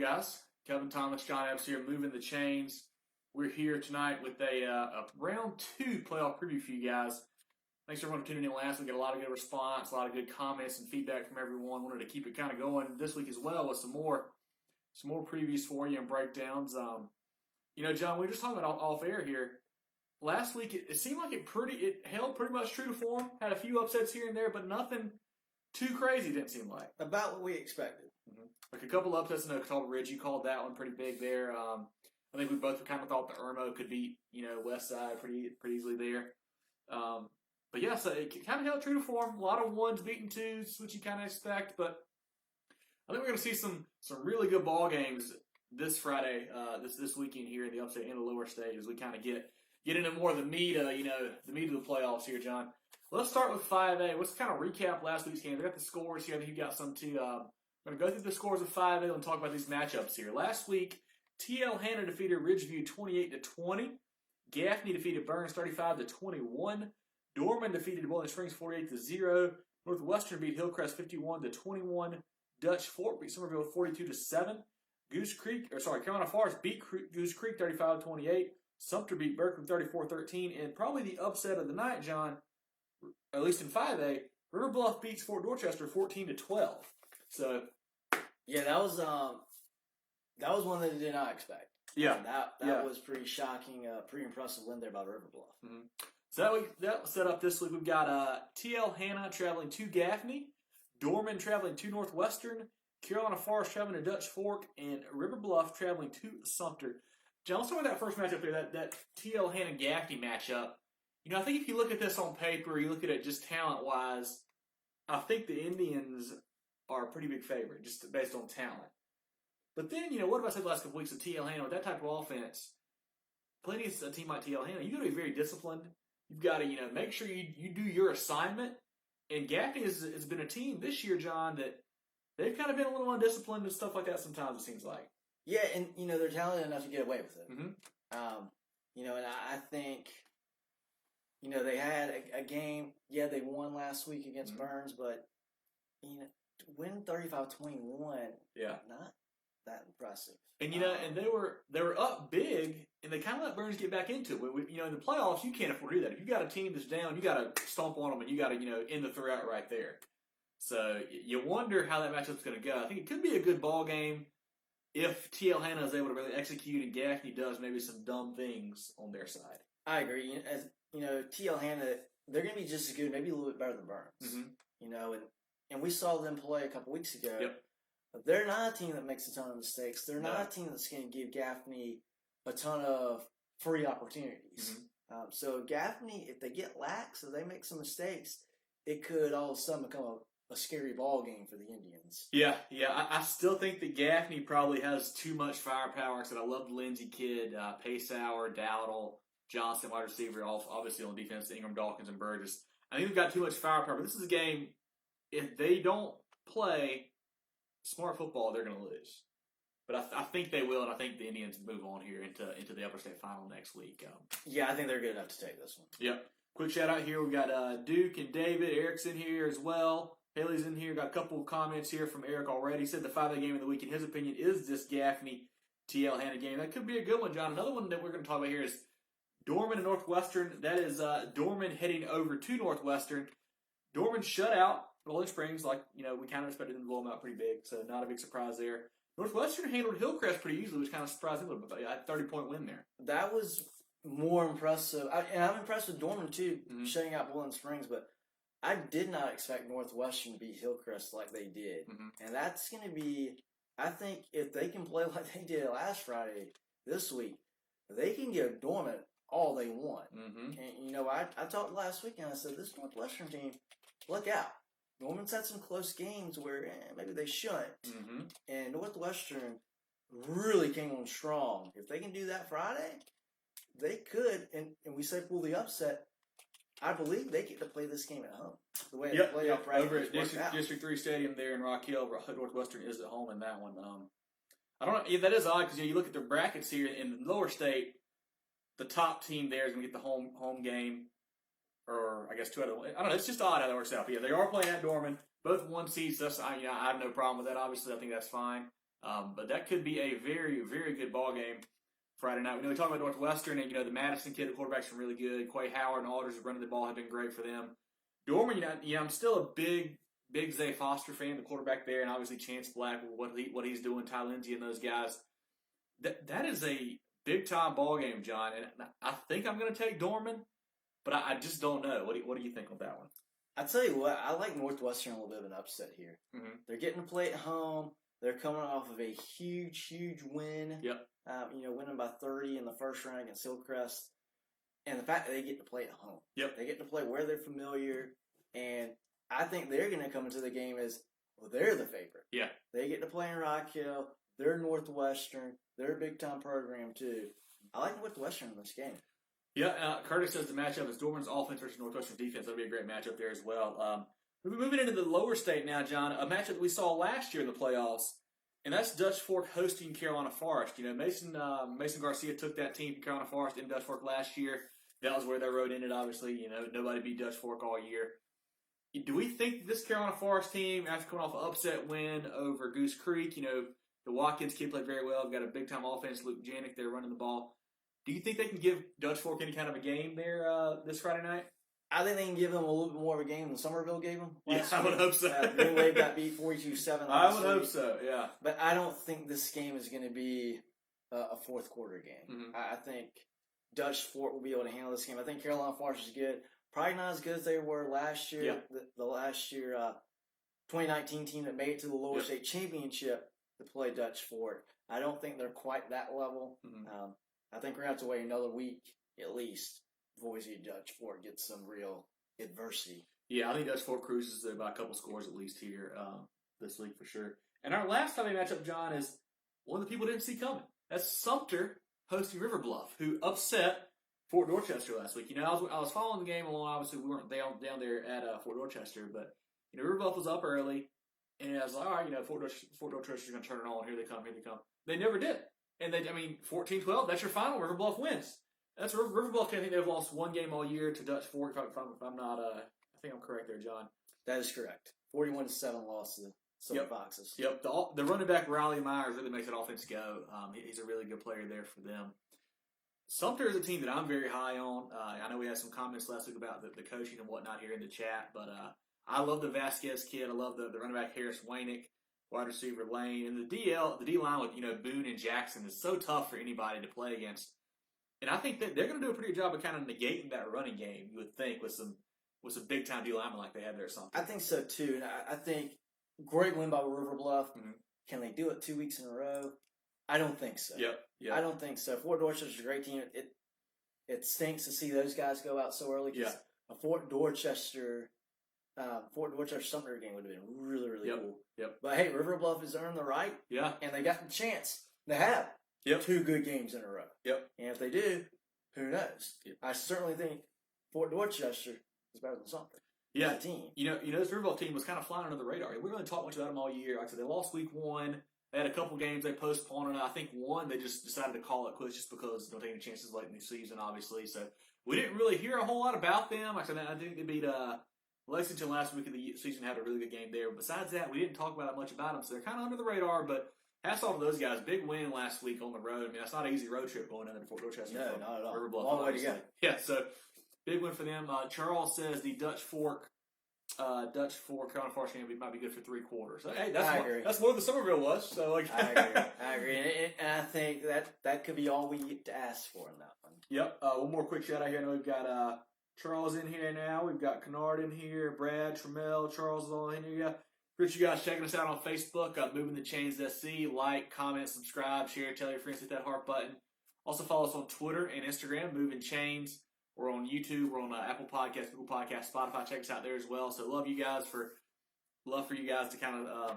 guys? Kevin Thomas, John Epps here, Moving the Chains. We're here tonight with a round 2 playoff preview for you guys. Thanks everyone for tuning in last week. Got a lot of good response, a lot of good comments and feedback from everyone. Wanted to keep it kind of going this week as well with some more previews for you and breakdowns. John, we were just talking about off air here. Last week, it seemed like it held pretty much true to form. Had a few upsets here and there, but nothing too crazy, didn't seem like. About what we expected. Mm-hmm. Like a couple upsets in Oklahoma Ridge. You called that one pretty big there. I think we both kind of thought the Irmo could beat, West Side pretty easily there. But yeah, so it kind of held true to form. A lot of ones beating twos, which you kind of expect. But I think we're going to see some really good ball games this Friday, this weekend here in the upstate and the lower state as we kind of get into more of the meat of the playoffs here, John. Let's start with 5A. Let's kind of recap last week's game. I got the scores here. I think you got some too. I'm going to go through the scores of 5A and talk about these matchups here. Last week, TL Hanna defeated Ridgeview 28-20. Gaffney defeated Burns 35-21. Dorman defeated Bowling Springs 48-0. Northwestern beat Hillcrest 51-21. Dutch Fork beat Somerville 42-7. Carolina Forest beat Goose Creek 35-28. Sumter beat Berkeley 34-13. And probably the upset of the night, John, at least in 5A, River Bluff beats Fort Dorchester 14-12. So, yeah, that was one that I did not expect. Yeah, that was pretty shocking. Pretty impressive win there by River Bluff. Mm-hmm. So that set up this week. We've got TL Hanna traveling to Gaffney, Dorman traveling to Northwestern, Carolina Forest traveling to Dutch Fork, and River Bluff traveling to Sumter. John, let's start with that first matchup there, that TL Hanna Gaffney matchup. I think if you look at this on paper, you look at it just talent-wise, I think the Indians are a pretty big favorite, just based on talent. But then, what have I said the last couple weeks of TL Hanna? With that type of offense, playing against a team like TL Hanna, you've got to be very disciplined. You've got to, make sure you do your assignment. And Gaffney has been a team this year, John, that they've kind of been a little undisciplined and stuff like that sometimes, it seems like. Yeah, and, they're talented enough to get away with it. Mm-hmm. And I think, they had a game. Yeah, they won last week against Burns, but, to win 35-21, yeah, not that impressive. And and they were up big, and they kind of let Burns get back into it. In the playoffs, you can't afford to do that. If you got a team that's down, you got to stomp on them, and you got to end the throughout right there. So you wonder how that matchup's going to go. I think it could be a good ball game if TL Hanna is able to really execute, and Gaffney does maybe some dumb things on their side. I agree. As TL Hanna, they're going to be just as good, maybe a little bit better than Burns. Mm-hmm. And we saw them play a couple weeks ago. Yep. They're not a team that makes a ton of mistakes. They're not a team that's going to give Gaffney a ton of free opportunities. Mm-hmm. So Gaffney, if they get lax, if they make some mistakes, it could all of a sudden become a scary ball game for the Indians. Yeah. I still think that Gaffney probably has too much firepower. Because I love the Lindsey kid, Paceauer, Dowdle, Johnson, wide receiver, obviously on defense, Ingram, Dawkins, and Burgess. I think they've got too much firepower. But this is a game, if they don't play smart football, they're going to lose. But I think they will, and I think the Indians move on here into the Upper State Final next week. Yeah, I think they're good enough to take this one. Yep. Quick shout out here. We've got Duke and David. Eric's in here as well. Haley's in here. Got a couple of comments here from Eric already. He said the 5A game of the week, in his opinion, is this Gaffney TL Hanna game. That could be a good one, John. Another one that we're going to talk about here is Dorman and Northwestern. That is Dorman heading over to Northwestern. Dorman shut out Bowling Springs, we kind of expected them to blow them out pretty big, so not a big surprise there. Northwestern handled Hillcrest pretty easily, which kind of surprised me a little bit. A 30-point win there. That was more impressive. I'm impressed with Dorman, too, shutting out Bowling Springs, but I did not expect Northwestern to beat Hillcrest like they did. Mm-hmm. And that's going to be, I think, if they can play like they did last Friday, this week, they can give Dorman all they want. Mm-hmm. And, I talked last week, and I said, this Northwestern team, look out. Norman's had some close games where maybe they shouldn't. Mm-hmm. And Northwestern really came on strong. If they can do that Friday, they could. And we say pull the upset. I believe they get to play this game at home. The way the playoff bracket over at District 3 Stadium there in Rock Hill, Northwestern is at home in that one. I don't know. Yeah, that is odd because you look at their brackets here in the lower state. The top team there is going to get the home game. Or I guess 2 out of 1. I don't know. It's just odd how that works out. But yeah, they are playing at Dorman. Both 1 seeds. I have no problem with that. Obviously, I think that's fine. But that could be a very, very good ball game Friday night. We know we talk about Northwestern, and the Madison kid, the quarterback's been really good. Quay Howard and Alders running the ball have been great for them. Dorman, I'm still a big Zay Foster fan, the quarterback there, and obviously Chance Black, what he's doing, Ty Lindsey and those guys. That is a big time ball game, John, and I think I'm going to take Dorman, but I just don't know. What do you think of that one? I tell you what, I like Northwestern a little bit of an upset here. Mm-hmm. They're getting to play at home. They're coming off of a huge win. Yep. Winning by 30 in the first round against Hillcrest. And the fact that they get to play at home. Yep. They get to play where they're familiar. And I think they're going to come into the game as, well, they're the favorite. Yeah. They get to play in Rock Hill. They're Northwestern. They're a big-time program, too. I like Northwestern in this game. Yeah, Curtis says the matchup is Dorman's offense versus Northwestern defense. That'll be a great matchup there as well. We're moving into the lower state now, John, a matchup that we saw last year in the playoffs, and that's Dutch Fork hosting Carolina Forest. Mason Garcia took that team to Carolina Forest in Dutch Fork last year. That was where their road ended, obviously. Nobody beat Dutch Fork all year. Do we think this Carolina Forest team, after coming off an upset win over Goose Creek, the Watkins kid played very well. We've got a big-time offense, Luke Janik there running the ball. Do you think they can give Dutch Fork any kind of a game there this Friday night? I think they can give them a little bit more of a game than Somerville gave them. I would hope so. Blue Wave got beat 42-7. I would hope so, yeah. But I don't think this game is going to be a fourth quarter game. Mm-hmm. I think Dutch Fork will be able to handle this game. I think Carolina Forest is good. Probably not as good as they were last year. Yeah. The last year 2019 team that made it to the lower state championship to play Dutch Fork. I don't think they're quite that level. Mm-hmm. I think we're going to have to wait another week at least before we see Dutch Fork get some real adversity. Yeah, I think Dutch Fork cruises by a couple scores at least here this week for sure. And our last Friday matchup, John, is one that people didn't see coming. That's Sumter hosting River Bluff, who upset Fort Dorchester last week. I was following the game along. Obviously, we weren't down there at Fort Dorchester, but River Bluff was up early, and I was like, all right, Fort Dorchester's going to turn it on. Here they come. They never did. And 14-12, that's your final. River Bluff wins. That's River Bluff. I think they've lost one game all year to Dutch Fork. If I'm not, I think I'm correct there, John. That is correct. 41-7 loss to the Silver Foxes. Yep. The running back Riley Myers really makes that offense go. He's a really good player there for them. Sumter is a team that I'm very high on. I know we had some comments last week about the coaching and whatnot here in the chat, but I love the Vasquez kid. I love the running back Harris Wainick, wide receiver Lane, and the D line with Boone and Jackson is so tough for anybody to play against. And I think that they're going to do a pretty good job of kind of negating that running game. You would think with some big time D linemen like they have there or something. I think so too. And I think great win by River Bluff. Mm-hmm. Can they do it 2 weeks in a row? I don't think so. Yep. I don't think so. Fort Dorchester's a great team. It stinks to see those guys go out so early. Yeah. A Fort Dorchester Sumter game would have been really, really cool. Yep. But hey, River Bluff has earned the right. Yeah. And they got the chance to have 2 good games in a row. Yep. And if they do, who knows? Yep. I certainly think Fort Dorchester is better than Sumter. Yeah. As a team. This River Bluff team was kind of flying under the radar. We really talked much about them all year. Like I said, they lost week 1. They had a couple games they postponed, and I think one they just decided to call it quits just because they don't take any chances late in the season, obviously. So we didn't really hear a whole lot about them. Like I said, I think they beat Lexington last week of the season, had a really good game there. But besides that, we didn't talk about that much about them, so they're kind of under the radar. But hats off to those guys. Big win last week on the road. I mean, that's not an easy road trip going into Fort Dorchester. No, not at all. River Bluff, long way to go. Yeah, so big win for them. Charles says the Dutch Fork Carolina Forest game might be good for 3 quarters. So, hey, that's more than Somerville was. So I agree. And I think that could be all we get to ask for in that one. Yep. One more quick shout out here. I know we've got Charles in here now. We've got Kennard in here. Brad, Trammell, Charles is all in here. Yeah. Appreciate you guys checking us out on Facebook. Moving the Chains SC. Like, comment, subscribe, share, tell your friends, hit that heart button. Also follow us on Twitter and Instagram, Moving Chains. We're on YouTube. We're on Apple Podcasts, Google Podcasts, Spotify. Check us out there as well. So love for you guys to kind of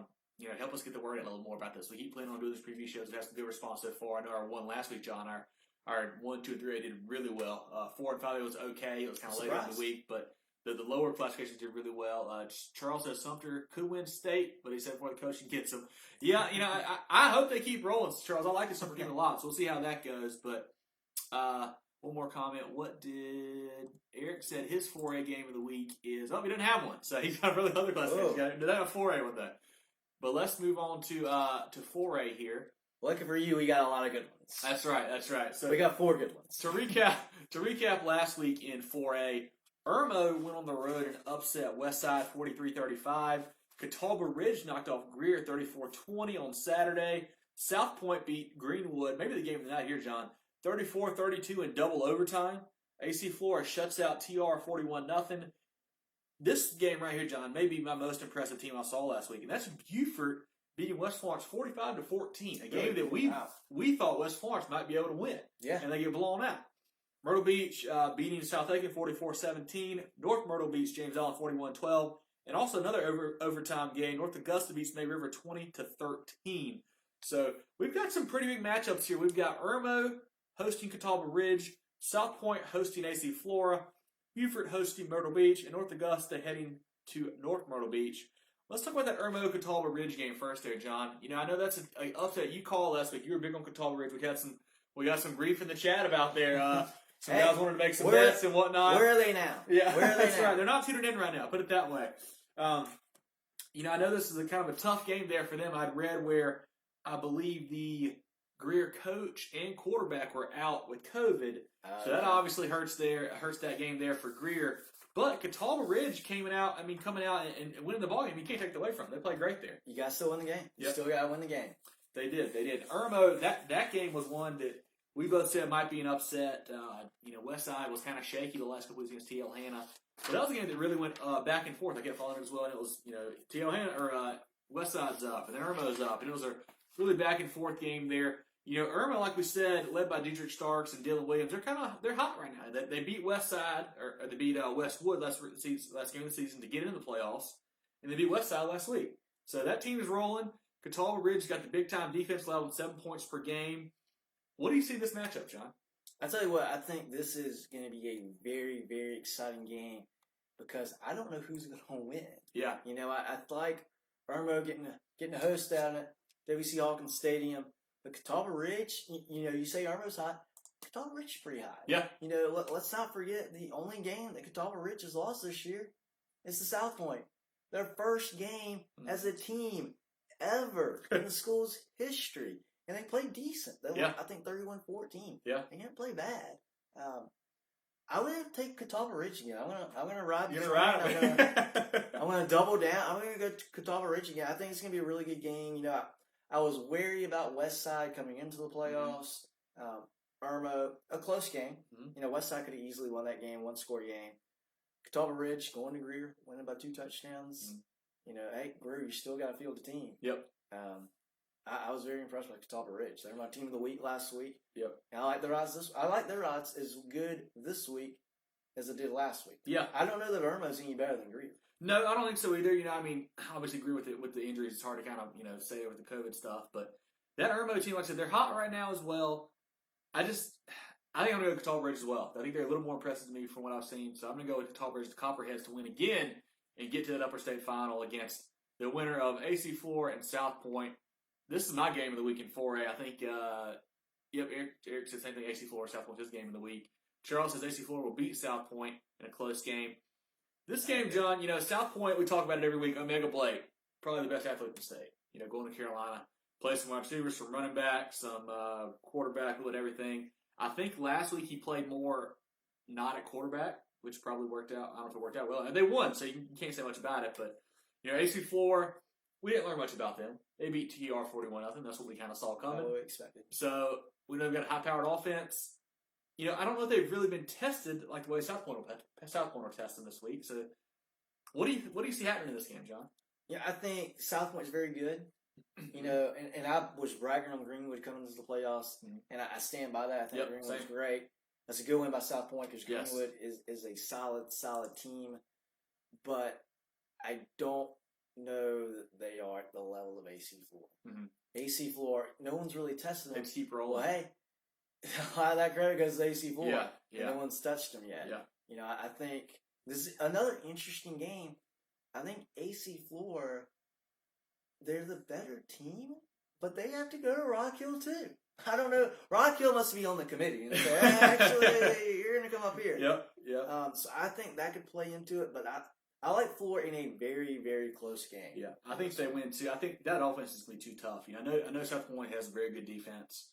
help us get the word out a little more about this. We keep planning on doing these preview shows. It has some good response so far. I know our one last week, John, our 1, 2, and 3 did really well. 4 and 5 was okay. It was kind of later in the week, but the lower classifications did really well. Charles says Sumter could win state, but he said before the coaching gets him. Yeah, I hope they keep rolling, Charles. I like the Sumter team a lot, so we'll see how that goes. But one more comment. What did Eric said his 4A game of the week is? Oh, he didn't have one, so he's got really other classifications. Did that have a 4A one though? But let's move on to 4A here. Lucky for you, we got a lot of good ones. That's right. So we got 4 good ones. To recap last week in 4A, Irmo went on the road and upset Westside 43-35. Catawba Ridge knocked off Greer 34-20 on Saturday. South Point beat Greenwood, maybe the game of the night here, John, 34-32 in double overtime. AC Flora shuts out TR 41-0. This game right here, John, may be my most impressive team I saw last week, and that's Beaufort beating West Florence 45-14, a game that we thought West Florence might be able to win. Yeah. And they get blown out. Myrtle Beach beating South Aiken 44-17. North Myrtle beats James Allen 41-12. And also another overtime game. North Augusta beats May River 20-13. So we've got some pretty big matchups here. We've got Irmo hosting Catawba Ridge, South Point hosting AC Flora, Beaufort hosting Myrtle Beach, and North Augusta heading to North Myrtle Beach. Let's talk about that Irmo Catawba Ridge game first there, John. You know, I know that's an upset you called last week. You were big on Catawba Ridge. We got some grief in the chat about there. Some guys wanted to make some bets and whatnot. Where are they now? Yeah, where are they that's now? right. They're not tutored in right now. Put it that way. You know, I know this is a kind of a tough game there for them. I'd read where I believe the Greer coach and quarterback were out with COVID, so that obviously hurts that game there for Greer. But Catawba Ridge coming out and winning the ball game. You can't take it away from them. They played great there. You got to still win the game. Yep. You still got to win the game. They did. Irmo, that game was one that we both said might be an upset. You know, Westside was kind of shaky the last couple weeks against TL Hanna. But that was a game that really went back and forth. I kept following it as well, and it was, you know, TL Hanna or Westside's up, and then Irmo's up, and it was a really back and forth game there. You know, Irmo, like we said, led by Dietrich Starks and Dylan Williams, they're hot right now. They beat Westside, or they beat Westwood last game of the season to get into the playoffs, and they beat Westside last week. So that team is rolling. Catawba Ridge got the big time defense, allowed 7 points per game. What do you see this matchup, John? I tell you what, I think this is going to be a very, very exciting game because I don't know who's going to win. Yeah. You know, I like Irmo getting a host down at WC Hawkins Stadium. But Catawba Ridge, you know, you say Irmo's hot. Catawba Ridge is pretty high. Yeah. You know, let's not forget the only game that Catawba Ridge has lost this year is the South Point. Their first game as a team ever in the school's history. And they played decent. They won, I think, 31-14. Yeah. They didn't play bad. I would take Catawba Ridge again. I'm gonna ride the train. I'm gonna double down. I'm gonna go to Catawba Ridge again. I think it's gonna be a really good game. You know, I was wary about Westside coming into the playoffs. Irmo, a close game. Mm-hmm. You know, Westside could have easily won that game, 1-score game. Catawba Ridge going to Greer, winning by 2 touchdowns. Mm-hmm. You know, hey, Greer, you still got to field the team. Yep. I was very impressed with Catawba Ridge. They were my team of the week last week. Yep. And I like their odds. I like their odds as good this week as it did last week. Yeah. I don't know that Irmo's any better than Greer. No, I don't think so either. You know, I mean, I obviously agree with the injuries. It's hard to kind of, you know, say with the COVID stuff. But that Irmo team, like I said, they're hot right now as well. I think I'm going to go with Catawba Ridge as well. I think they're a little more impressive to me from what I've seen. So I'm going to go with Catawba Ridge, the Copperheads, to win again and get to that upper state final against the winner of AC Flora and South Point. This is my game of the week in 4A. I think, Eric said the same thing. AC Flora, South Point, his game of the week. Charles says AC Flora will beat South Point in a close game. This game, John, you know, South Point, we talk about it every week. Omega Blake, probably the best athlete in the state. You know, going to Carolina, play some wide receivers, some running back, some quarterback, and everything. I think last week he played more not at quarterback, which probably worked out. I don't know if it worked out well. And they won, so you can't say much about it. But, you know, AC Flora, we didn't learn much about them. They beat TR 41-0. That's what we kind of saw coming. We expected. So, we know they've got a high-powered offense. You know, I don't know if they've really been tested like the way South Point will test them this week. So, what do you see happening in this game, John? Yeah, I think South Point's very good. You know, and I was bragging on Greenwood coming into the playoffs, and I stand by that. I think Greenwood's great. That's a good win by South Point because Greenwood is a solid team. But I don't know that they are at the level of AC Flora. Mm-hmm. AC Flora, no one's really tested them. They keep rolling. Well, hey, a lot of that credit goes to AC Flora. Yeah. No one's touched them yet. Yeah. You know, I think this is another interesting game. I think AC Flora, they're the better team, but they have to go to Rock Hill too. I don't know. Rock Hill must be on the committee and say, hey, actually, you're going to come up here. Yep. So I think that could play into it, but I like Florida in a very, very close game. Yeah, I think they win too. I think that offense is going to be too tough. I know South Carolina has a very good defense,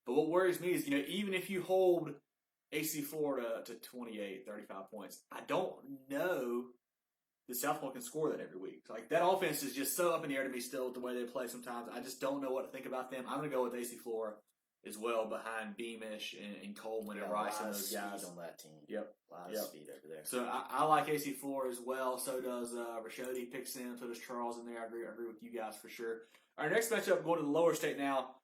but what worries me is even if you hold AC Florida to 28, 35 points, I don't know that South Carolina can score that every week. Like that offense is just so up in the air to me still with the way they play sometimes. I just don't know what to think about them. I'm going to go with AC Florida as well behind Beamish and Coleman and Rice and those guys on that team. Yep, a lot of speed over there. So I like AC Florida as well. So does Rashodi picks in. So does Charles in there. I agree with you guys for sure. Our next matchup going to the lower state now.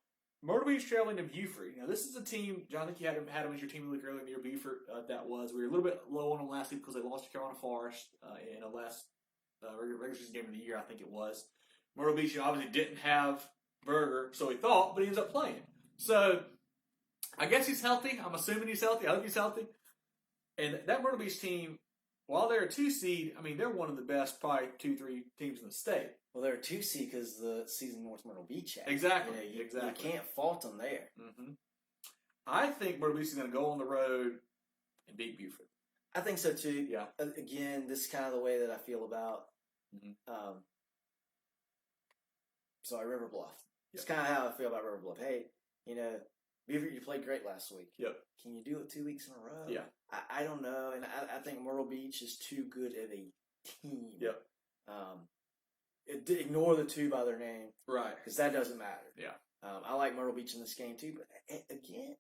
Myrtle Beach traveling to Beaufort. This is a team, John, I think you had them as your team of the week earlier near Beaufort. That was. We were a little bit low on them last week because they lost to Carolina Forest in the last regular season game of the year, I think it was. Myrtle Beach obviously didn't have Berger, so he thought, but he ends up playing. So I guess he's healthy. I'm assuming he's healthy. I hope he's healthy. And that Myrtle Beach team, while they're a 2 seed, they're one of the best, probably 2-3 teams in the state. Well, they're a 2 seed because the season North Myrtle Beach had. Exactly. You can't fault them there. Mm-hmm. I think Myrtle Beach is going to go on the road and beat Beaufort. I think so too. Yeah. Again, this is kind of the way that I feel about. River Bluff. Yep. It's kind of how I feel about River Bluff. Hey, Beaufort, you played great last week. Yep. Can you do it 2 weeks in a row? Yeah. I don't know, and I think Myrtle Beach is too good of a team. Yep. Ignore the 2 by their name. Right. Because that doesn't matter. Yeah. I like Myrtle Beach in this game too, but again,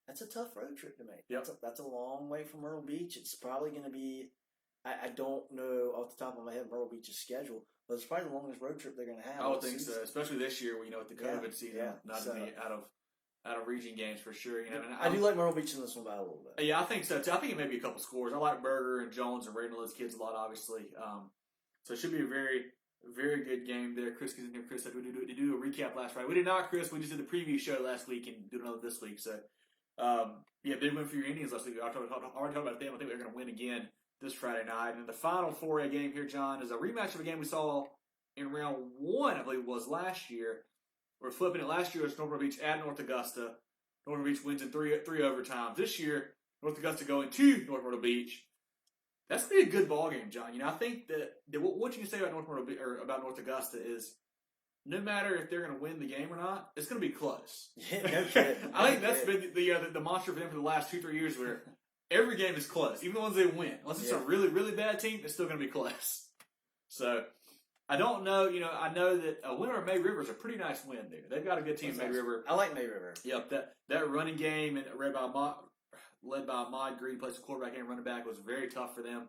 that's a tough road trip to make. Yep. That's a long way from Myrtle Beach. It's probably going to be, I don't know off the top of my head Myrtle Beach's schedule, but it's probably the longest road trip they're going to have. I would think so, especially this year, with the COVID season, not to be out of region games for sure. And I do like Myrtle Beach in this one by a little bit. Yeah, I think so too. I think it may be a couple scores. I like Berger and Jones and Raiden, those kids a lot, obviously. So it should be a very, very good game there. Chris is in here. Chris said we do a recap last Friday. We did not, Chris. We just did the preview show last week and do another this week. So, big win for your Indians last week. I already talked about them. I think they're going to win again this Friday night. And the final 4A game here, John, is a rematch of a game we saw in round 1, I believe it was last year. We're flipping it. Last year it was North Myrtle Beach at North Augusta. North Myrtle Beach wins in three overtimes. This year, North Augusta going to North Myrtle Beach. That's going to be a good ball game, John. I think that what you can say about North Myrtle Beach or about North Augusta is no matter if they're going to win the game or not, it's going to be close. Yeah, no kidding. I think that's been the mantra for them for the last 2-3 years, where every game is close, even the ones they win. Unless it's a really, really bad team, it's still going to be close. So I don't know. I know that a winner of May River is a pretty nice win there. They've got a good team, May River. I like May River. Yep, that running game and led by Ahmad Green, plays the quarterback and running back, was very tough for them.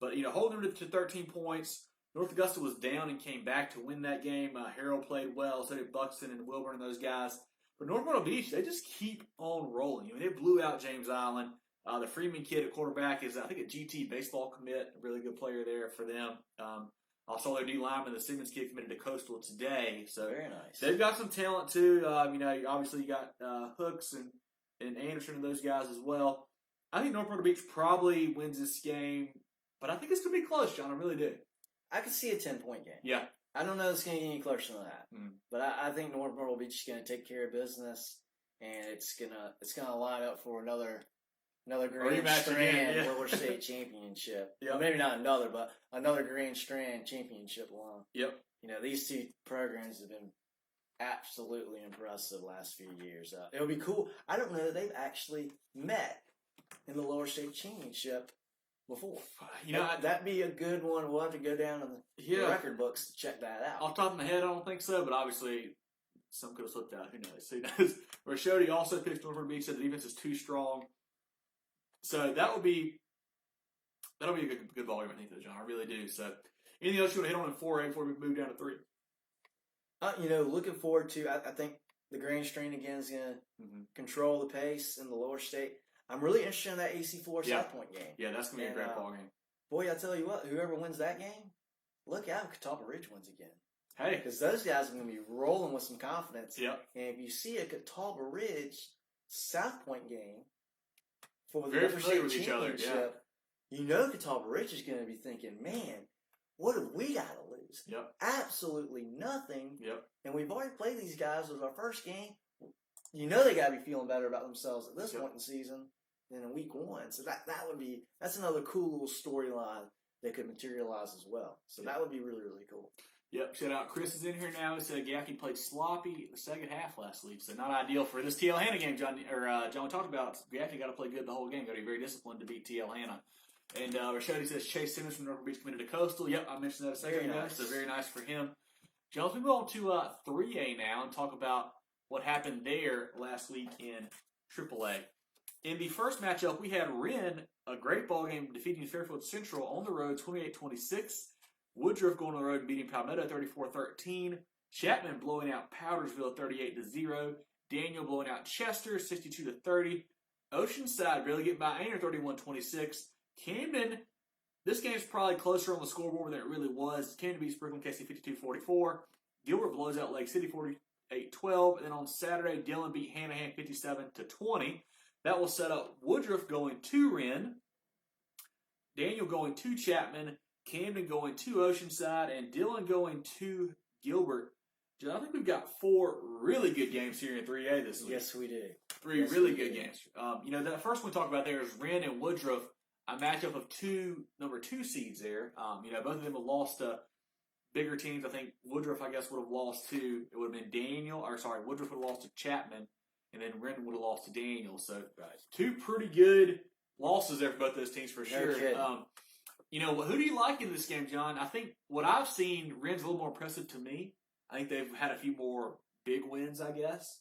But holding them to 13 points. North Augusta was down and came back to win that game. Harold played well, so did Buxton and Wilburn and those guys. But North Myrtle Beach, they just keep on rolling. They blew out James Island. The Freeman kid at quarterback is, I think, a GT baseball commit, a really good player there for them. Also, their D lineman, the Simmons kid, committed to Coastal today. So very nice. They've got some talent too. Obviously you got Hooks and Anderson and those guys as well. I think North Myrtle Beach probably wins this game, but I think it's going to be close, John. I really do. I could see a 10-point game. Yeah. I don't know if it's going to get any closer than that. But I think North Myrtle Beach is going to take care of business, and it's gonna line up for another Grand Strand Lower State Championship. Yep. Well, maybe not another, but another Grand Strand Championship long. Yep. These 2 programs have been absolutely impressive the last few years. It'll be cool. I don't know that they've actually met in the Lower State Championship before. That'd be a good one. We'll have to go down in the record books to check that out. Off the top of my head, I don't think so, but obviously some could have slipped out. Who knows? Rashodi also picks North Myrtle Beach, said the defense is too strong. So that'll be a good ball game, I think, though, John. I really do. So anything else you want to hit on in 4A before we move down to 3? Looking forward to, I think the Grand Strand again is going to control the pace in the Lower State. I'm really interested in that AC4 South Point game. Yeah, that's going to be a great ball game. Boy, I tell you what, whoever wins that game, look out if Catawba Ridge wins again. Hey. Because those guys are going to be rolling with some confidence. Yep. And if you see a Catawba Ridge South Point game for the very Lower familiar State with each other, yeah. Catawba Ridge is going to be thinking, man, what have we got to lose? Yep. Absolutely nothing. Yep. And we've already played these guys with our first game. They got to be feeling better about themselves at this point in the season than in week 1. So that's another cool little storyline that could materialize as well. So that would be really, really cool. Yep, shout out. Chris is in here now. He said Gaffney played sloppy the second half last week, so not ideal for this TL Hanna game. John talked about Gaffney got to play good the whole game. Got to be very disciplined to beat TL Hanna. And Rashodi says Chase Simmons from Norfolk Beach committed to Coastal. Yep, I mentioned that a second ago. Nice. So very nice for him. John, let's move on to 3A now and talk about what happened there last week in AAA. In the first matchup, we had Wren, a great ball game, defeating Fairfield Central on the road 28-26. Woodruff going on the road and beating Palmetto 34-13. Chapman blowing out Powdersville 38-0. Daniel blowing out Chester 62-30. Oceanside really getting by Ainer 31-26. Camden, this game is probably closer on the scoreboard than it really was. Camden beats Brooklyn Casey 52-44. Gilbert blows out Lake City 48-12. And then on Saturday, Dillon beat Hanahan 57-20. That will set up Woodruff going to Wren, Daniel going to Chapman, Camden going to Oceanside, and Dillon going to Gilbert. John, I think we've got 4 really good games here in 3A this week. Yes, we do. 3 really good games. That first one we talked about there is Wren and Woodruff, a matchup of number 2 seeds there. Both of them have lost to bigger teams. I think Woodruff, would have lost to, it would have been Woodruff would have lost to Chapman, and then Wren would have lost to Daniel. So, 2 pretty good losses there for both those teams for sure. Who do you like in this game, John? I think what I've seen, Wren's a little more impressive to me. I think they've had a few more big wins, I guess.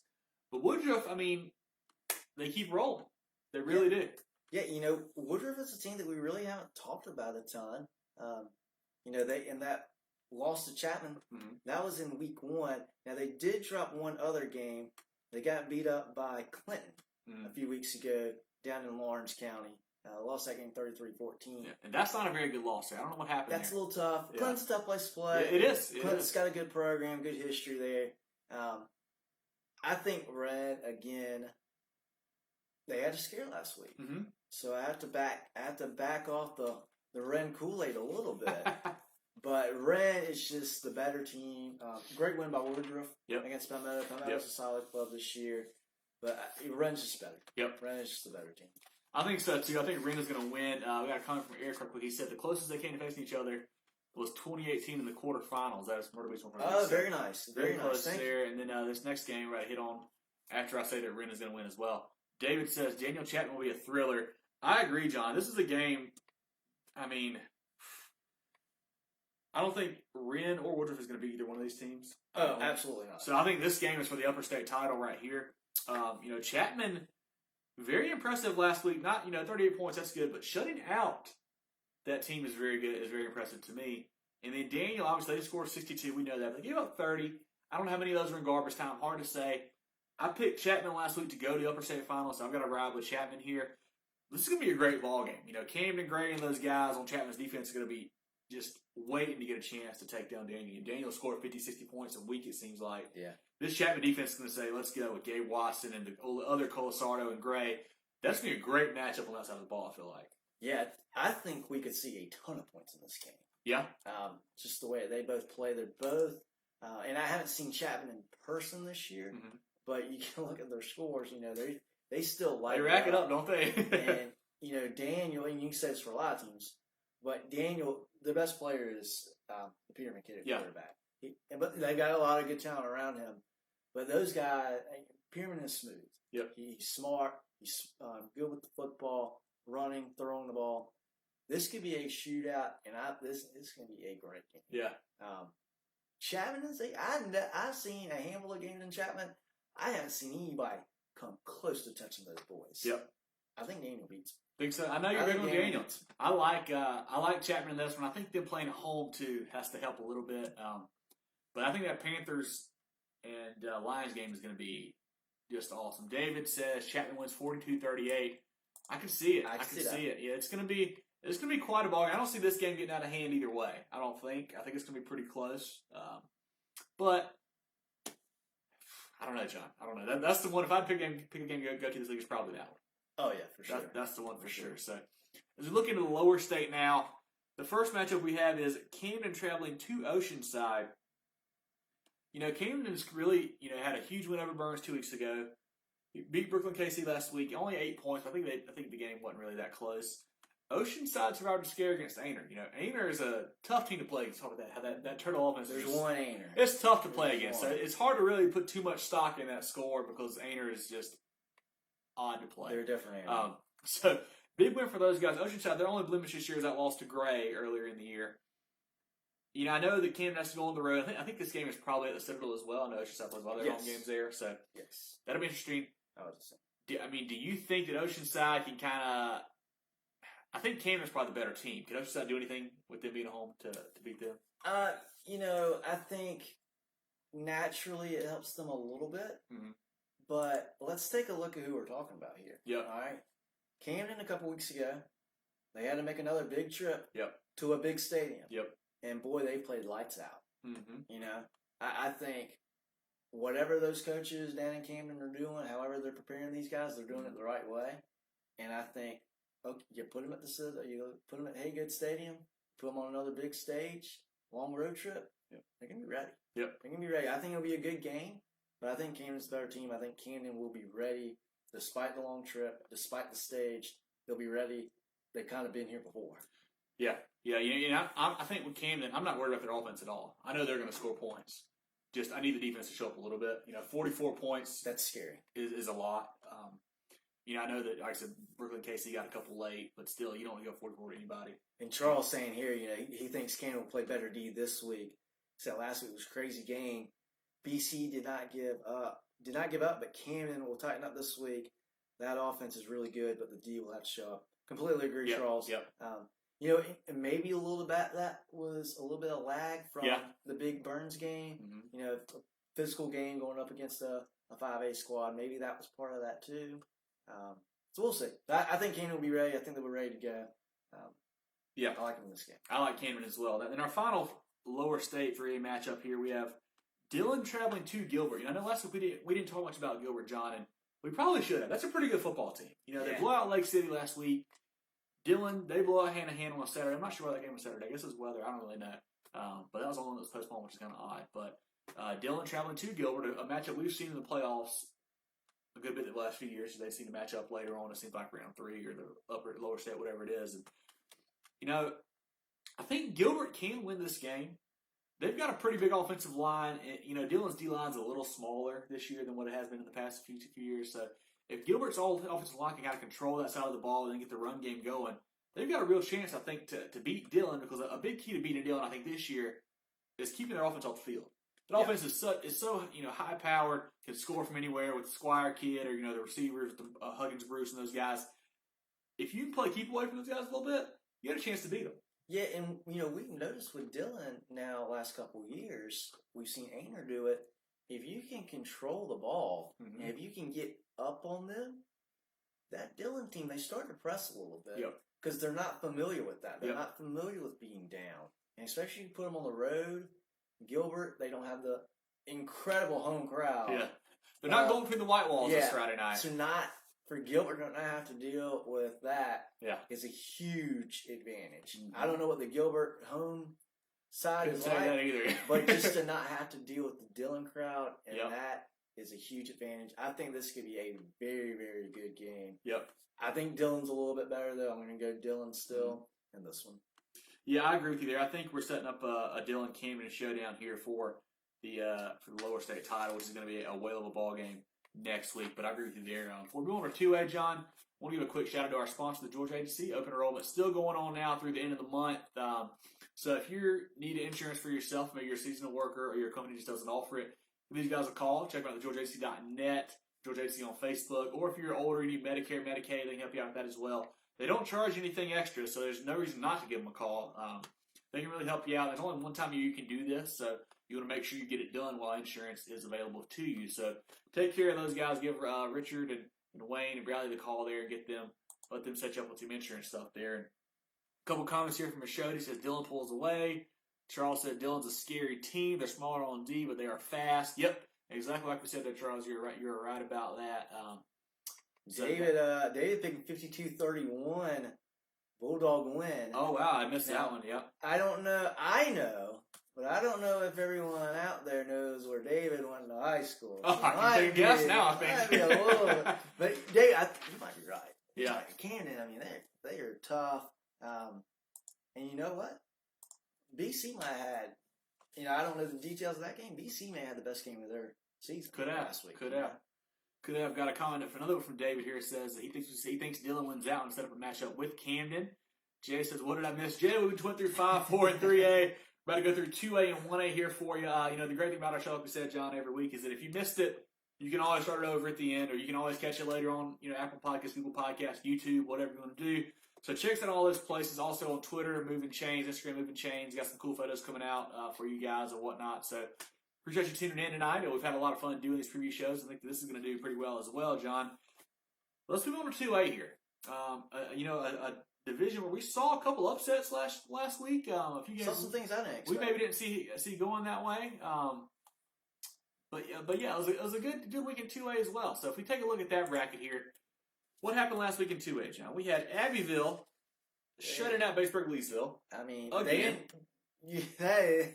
But Woodruff, they keep rolling. They really do. Yeah, Woodruff is a team that we really haven't talked about a ton. They in that loss to Chapman, that was in week 1. Now, they did drop one other game. They got beat up by Clinton a few weeks ago down in Lawrence County. Lost that game 33-14. Yeah, and that's not a very good loss there. I don't know what happened That's there. a little tough. Yeah. Clinton's a tough place to play. Yeah, it is. Clinton's got a good program, good history there. I think Wren, again, they had a scare last week. Mm-hmm. So I have to back off the Wren Kool-Aid a little bit. But Wren is just the better team. Great win by Woodruff against Palmetto. Palmetto's a solid club this year. But Wren's just better. Yep. Wren is just the better team. I think so, too. I think Wren is going to win. We got a comment from Eric quickly. He said the closest they came to facing each other was 2018 in the quarterfinals. That was Murder Beach one. Oh, very nice. Very close there. And then this next game we're going to hit on after I say that Wren is going to win as well. David says Daniel Chapman will be a thriller. I agree, John. This is a game, I don't think Wren or Woodruff is going to be either one of these teams. Oh, absolutely not. So I think this game is for the upper state title right here. Chapman, very impressive last week. Not, 38 points, that's good. But shutting out that team is very good, is very impressive to me. And then Daniel, obviously, they scored 62. We know that. But they gave up 30. I don't know how many of those were in garbage time. Hard to say. I picked Chapman last week to go to the upper state finals, so I've got to ride with Chapman here. This is going to be a great ball game. Camden Gray and those guys on Chapman's defense are going to be just waiting to get a chance to take down Daniel. And Daniel scored 50, 60 points a week, it seems like. Yeah. This Chapman defense is going to say, let's go with Gabe Watson and the other Colasardo and Gray. That's going to be a great matchup on that side of the ball, I feel like. Yeah, I think we could see a ton of points in this game. Yeah. Just the way they both play. They're both, and I haven't seen Chapman in person this year, but you can look at their scores. They still like they rack it up, don't they? And Daniel, and you can say this for a lot of teams, but Daniel, the best player is the Peterman kid at quarterback. But they've got a lot of good talent around him. But those guys, Peterman is smooth. Yep. He's smart. He's good with the football, running, throwing the ball. This could be a shootout, and this is going to be a great game. Yeah. Chapman is I've seen a handful of games in Chapman. I haven't seen anybody come close to touching those boys. Yep. I think Daniel beats. Think so. I know you're big on Daniel. I like Chapman in this one. I think them playing at home too has to help a little bit. But I think that Panthers and Lions game is going to be just awesome. David says Chapman wins 42-38. I can see it. I can see it. Yeah, it's going to be quite a ball game. I don't see this game getting out of hand either way. I don't think. I think it's going to be pretty close. But I don't know, John. I don't know. That's the one. If I pick a game to go to this league, it's probably that one. Oh yeah, for sure. That's the one for sure. So as we look into the lower state now, the first matchup we have is Camden traveling to Oceanside. Camden's really, had a huge win over Burns 2 weeks ago. He beat Brooklyn KC last week. Only 8 points. I think the game wasn't really that close. Oceanside survived a scare against Ainer. Ainer is a tough team to play against. Talk about that. How that Turtle offense. There's one Ainer. It's tough to play against. So it's hard to really put too much stock in that score because Ainer is just odd to play. They're different Ainer. So big win for those guys. Oceanside, their only blemish this year is that loss to Gray earlier in the year. I know that Camden has to go on the road. I think this game is probably at the Citadel as well. I know Oceanside plays a lot of their home games there. So yes, that'll be interesting. I was just saying. Do you think that Oceanside can kind of? I think Camden's probably the better team. Can Oceanside do anything with them being at home to beat them? I think naturally it helps them a little bit. Mm-hmm. But let's take a look at who we're talking about here. Yep. All right. Camden a couple weeks ago, they had to make another big trip. Yep. To a big stadium. Yep. And boy, they played lights out. Mm-hmm. I think whatever those coaches down in Camden are doing, however they're preparing these guys, they're doing it the right way. And I think, you put them at you put them at Haygood Stadium, put them on another big stage, long road trip. Yep. They're gonna be ready. Yep. They're gonna be ready. I think it'll be a good game, but I think Camden's the better team. I think Camden will be ready despite the long trip, despite the stage. They'll be ready. They've kind of been here before. Yeah. I think with Camden, I'm not worried about their offense at all. I know they're going to score points. Just I need the defense to show up a little bit. 44 points. That's scary. Is a lot. I know that, like I said, Brooklyn KC got a couple late, but still, you don't want to go 44 to anybody. And Charles saying here, he thinks Camden will play better D this week. He said last week was a crazy game. BC did not give up, but Camden will tighten up this week. That offense is really good, but the D will have to show up. Completely agree, Charles. Yep. Maybe a little bit that was a little bit of lag from the big Burns game. Mm-hmm. A physical game going up against a 5A squad. Maybe that was part of that too. So we'll see. I think Camden will be ready. I think they were ready to go. I like them in this game. I like Camden as well. In our final lower state 3A matchup here, we have Dillon traveling to Gilbert. I know last week we didn't talk much about Gilbert, John, and we probably should have. That's a pretty good football team. They blew out Lake City last week. Dillon, they blew out hand-to-hand on a Saturday. I'm not sure why that game was Saturday. I guess it was weather. I don't really know. But that was the one that was postponed, which is kind of odd. But Dillon traveling to Gilbert, a matchup we've seen in the playoffs a good bit the last few years. They've seen the matchup later on. It seems like round 3 or the upper lower state, whatever it is. And I think Gilbert can win this game. They've got a pretty big offensive line. And, Dillon's D-line's a little smaller this year than what it has been in the past few years. So if Gilbert's offensive line can kind of control that side of the ball and then get the run game going, they've got a real chance, I think, to beat Dillon, because a big key to beating Dillon, I think, this year is keeping their offense off the field. That offense is so high powered, can score from anywhere with the Squire kid or the receivers, Huggins, Bruce, and those guys. If you can keep away from those guys a little bit, you got a chance to beat them. Yeah, and we've noticed with Dillon now last couple of years, we've seen Ainer do it. If you can control the ball, and if you can get up on them, that Dillon team, they start to press a little bit. Yep. Because they're not familiar with that. They're not familiar with being down. And especially you put them on the road. Gilbert, they don't have the incredible home crowd. Yeah. They're not going between the white walls this Friday night. So for Gilbert to not have to deal with that is a huge advantage. Mm-hmm. I don't know what the Gilbert home side is like. That either. But just to not have to deal with the Dillon crowd, and that is a huge advantage. I think this could be a very, very good game. Yep. I think Dillon's a little bit better, though. I'm going to go Dillon still in this one. Yeah, I agree with you there. I think we're setting up a Dillon-Camden showdown here for the lower state title, which is going to be a whale of a ball game next week. But I agree with you there. Before we go on to 2A, John, I want to give a quick shout-out to our sponsor, the Georgia Agency. Open enrollment still going on now through the end of the month. So if you need insurance for yourself, maybe you're a seasonal worker or your company just doesn't offer it, give these guys a call. Check them out at georgiaagency.net. Georgia Agency on Facebook, or if you're older, you need Medicare, Medicaid, they can help you out with that as well. They don't charge anything extra, so there's no reason not to give them a call. They can really help you out. There's only one time a year you can do this, so you want to make sure you get it done while insurance is available to you. So take care of those guys. Give Richard and Wayne and Bradley the call there and let them set you up with some insurance stuff there. And a couple comments here from Mashodi. He says Dillon pulls away. Charles said Dillon's a scary team. They're smaller on D, but they are fast. Yep. Exactly like we said there, Charles. You're right. You're right about that. David picked 52-31 Bulldog win. Oh wow, I missed that one. Yep. I don't know. I know, but I don't know if everyone out there knows where David went to high school. Oh, I can take a guess now. I think. Might be a little bit. But David, you might be right. Yeah. Camden. I mean, they are tough. And you know what? BC might have had, I don't know the details of that game. BC may have had the best game of their season last week. Could have. Got a comment from another one from David here. Says that he thinks Dillon wins out and set up a matchup with Camden. Jay says, what did I miss? Jay, we went through 5, 4, and 3A. About to go through 2A and 1A here for you. The great thing about our show, like we said, John, every week is that if you missed it, you can always start it over at the end, or you can always catch it later on, Apple Podcasts, Google Podcasts, YouTube, whatever you want to do. So check us out all those places. Also on Twitter, Movin Chains, Instagram, Movin Chains. Got some cool photos coming out for you guys and whatnot. So appreciate you tuning in tonight. We've had a lot of fun doing these preview shows. I think this is going to do pretty well as well, John. Let's move on to 2A here. A division where we saw a couple upsets last week. A few games, saw some things I didn't expect. We maybe didn't see going that way. But yeah, it was a good week in 2A as well. So if we take a look at that bracket here, what happened last week in 2A, John? We had Abbeville shutting out Batesburg Leesville. I mean, again. They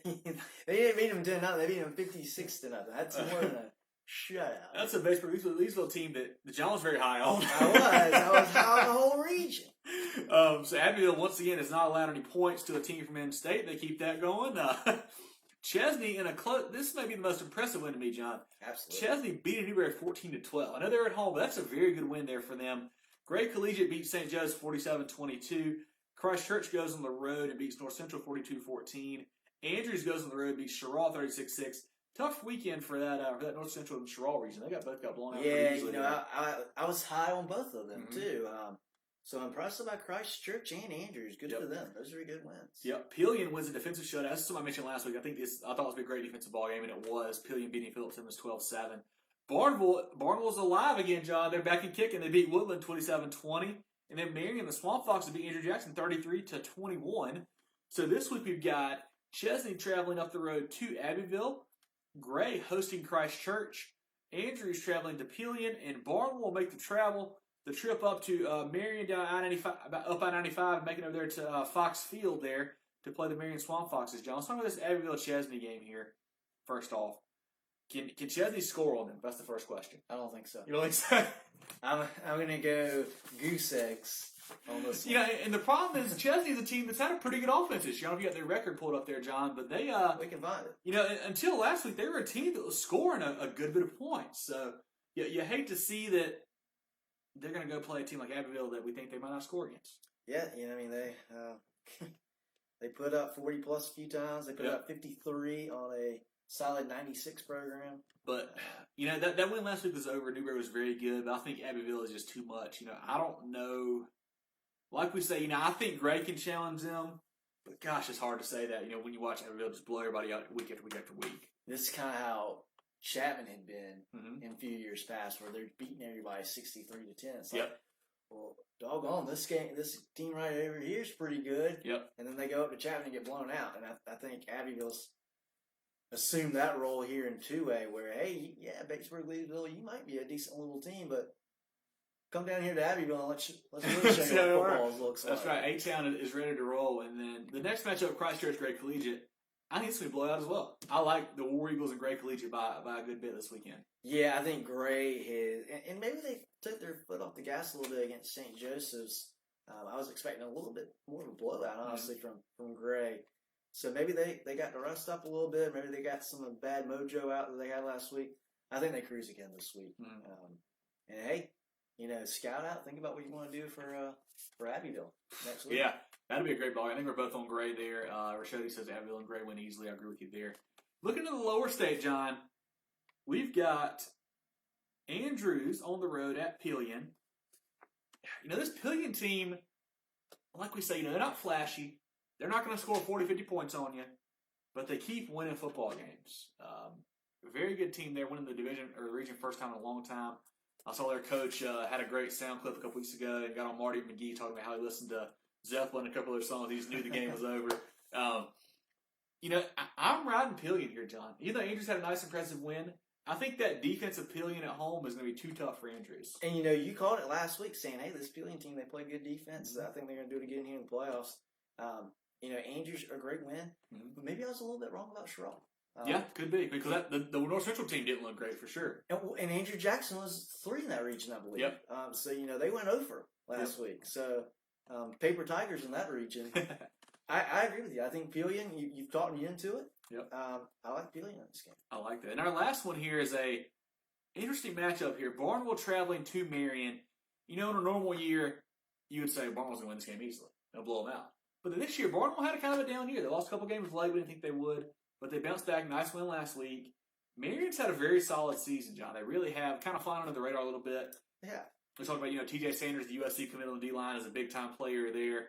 didn't beat them 10-0. They beat them 56-0. That's more than a shutout. That's a Batesburg Leesville team that John was very high on. I was high on the whole region. So Abbeville once again has not allowed any points to a team from in-state. They keep that going. Chesney in a close. This may be the most impressive win to me, John. Absolutely. Chesney beat Newberry 14-12. I know they're at home, but that's a very good win there for them. Gray Collegiate beat St. Joe's 47-22. Christchurch goes on the road and beats North Central 42-14. Andrews goes on the road and beats Sherrall 36-6. Tough weekend for that North Central and Sherrall region. They both got blown out. Yeah, I was high on both of them too. So impressed by Christchurch and Andrews. Good for them. Those are good wins. Yep. Pillion wins a defensive shutout. This is what I mentioned last week. I thought it was a great defensive ball game, and it was. Pillion beating Phillips Simmons 12-7. Barnwell's alive again, John. They're back and kicking. They beat Woodland 27-20. And then Marion, the Swamp Foxes beat Andrew Jackson 33-21. So this week we've got Chesney traveling up the road to Abbeville, Gray hosting Christchurch, Andrews traveling to Pillion, and Barnwell will make the trip up to Marion down up I-95, making it over there to Fox Field there to play the Marion Swamp Foxes. John, let's talk about this Abbeville-Chesney game here. First off, can Chesney score on them? That's the first question. I don't think so. You don't think so? I'm going to go goose eggs on this one. And the problem is Chesney's a team that's had a pretty good offense this year. I don't know if you got their record pulled up there, John, but they we can find it. Until last week, they were a team that was scoring a good bit of points. So you hate to see that they're going to go play a team like Abbeville that we think they might not score against. Yeah, they put up 40 plus a few times. They put up 53 on a solid 96 program. But, that win last week was over. Newberry was very good, but I think Abbeville is just too much. I don't know. Like we say, I think Gray can challenge them, but gosh, it's hard to say that, when you watch Abbeville just blow everybody out week after week after week. This is kind of how Chapman had been in a few years past, where they're beating everybody 63-10. It's like, well, doggone, this team right over here is pretty good. Yep. And then they go up to Chapman and get blown out. And I think Abbeville's assumed that role here in 2A, where, hey, Batesburg, Leesville, you might be a decent little team, but come down here to Abbeville and let's really show you what football looks like. That's right. A-Town is ready to roll. And then the next matchup, Christchurch, Gray Collegiate, I think it's going to be a blowout as well. I like the War Eagles and Gray Collegiate by a good bit this weekend. Yeah, I think Gray has, and maybe they took their foot off the gas a little bit against St. Joseph's. I was expecting a little bit more of a blowout, honestly, from Gray. So maybe they got the rust up a little bit. Maybe they got some of the bad mojo out that they had last week. I think they cruise again this week. And hey, scout out. Think about what you want to do for Abbeville next week. Yeah, that'd be a great ball. I think we're both on Gray there. Rashodi says Abbeville and Gray win easily. I agree with you there. Looking at the lower state, John, we've got Andrews on the road at Pillion. This Pillion team, like we say, they're not flashy. They're not going to score 40, 50 points on you, but they keep winning football games. Very good team there, winning the division or the region first time in a long time. I saw their coach had a great sound clip a couple weeks ago and got on Marty McGee talking about how he listened to Zeppelin and a couple of their songs. He just knew the game was over. I'm riding Pillion here, John. Even though Andrews had a nice, impressive win, I think that defensive Pillion at home is going to be too tough for Andrews. And, you called it last week saying, hey, this Pillion team, they play good defense. I think they're going to do it again here in the playoffs. Andrews, a great win. But maybe I was a little bit wrong about Sherrall. Yeah, could be. Because the North Central team didn't look great for sure. And Andrew Jackson was 3 in that region, I believe. Yep. So, they went over last week. So, paper tigers in that region. I agree with you. I think Pelion, you've talked me into it. Yep. I like Pelion in this game. I like that. And our last one here is a interesting matchup here. Barnwell traveling to Marion. In a normal year, you would say Barnwell's going to win this game easily. They'll blow them out. But then this year, Barnwell had a kind of a down year. They lost a couple games late. We didn't think they would. But they bounced back. Nice win last week. Marion's had a very solid season, John. They really have. Kind of flying under the radar a little bit. Yeah. We talked about, T.J. Sanders, the USC commit on the D-line, is a big-time player there.